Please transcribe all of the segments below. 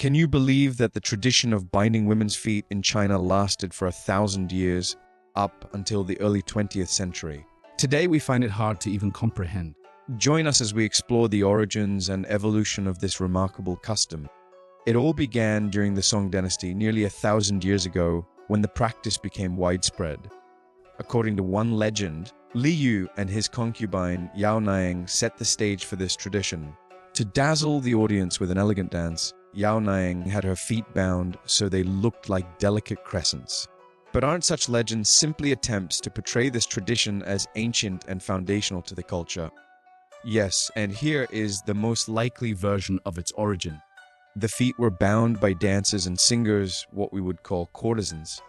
Can you believe that the tradition of binding women's feet in China lasted for 1,000 years, up until the early 20th century? Today we find it hard to even comprehend. Join us as we explore the origins and evolution of this remarkable custom. It all began during the Song dynasty nearly 1,000 years ago, when the practice became widespread. According to one legend, Li Yu and his concubine Yao Niang set the stage for this tradition. To dazzle the audience with an elegant dance, Yao Niang had her feet bound so they looked like delicate crescents. But aren't such legends simply attempts to portray this tradition as ancient and foundational to the culture? Yes, and here is the most likely version of its origin. The feet were bound by dancers and singers, what we would call courtesans.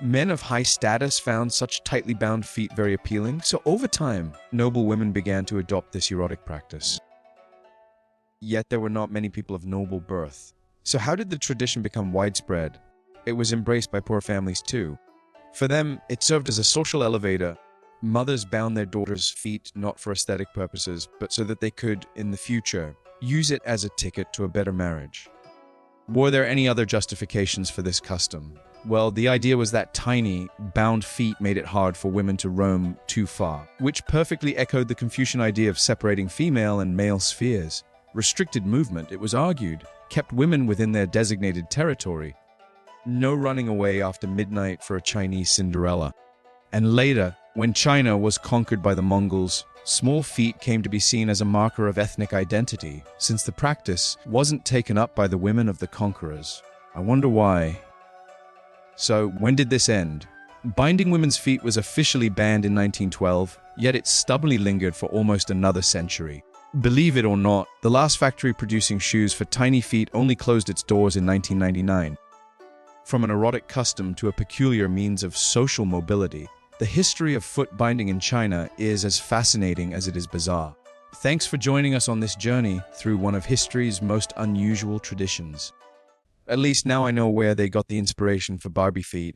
Men of high status found such tightly bound feet very appealing, so over time, noble women began to adopt this erotic practice. Yet there were not many people of noble birth. So how did the tradition become widespread? It was embraced by poor families too. For them, it served as a social elevator. Mothers bound their daughters' feet not for aesthetic purposes, but so that they could, in the future, use it as a ticket to a better marriage. Were there any other justifications for this custom? Well, the idea was that tiny, bound feet made it hard for women to roam too far, which perfectly echoed the Confucian idea of separating female and male spheres. Restricted movement, it was argued, kept women within their designated territory. No running away after midnight for a Chinese Cinderella. And later, when China was conquered by the Mongols, small feet came to be seen as a marker of ethnic identity, since the practice wasn't taken up by the women of the conquerors. I wonder why. So, when did this end? Binding women's feet was officially banned in 1912, yet it stubbornly lingered for almost another century. Believe it or not, the last factory producing shoes for tiny feet only closed its doors in 1999. From an erotic custom to a peculiar means of social mobility, the history of foot binding in China is as fascinating as it is bizarre. Thanks for joining us on this journey through one of history's most unusual traditions. At least now I know where they got the inspiration for Barbie feet.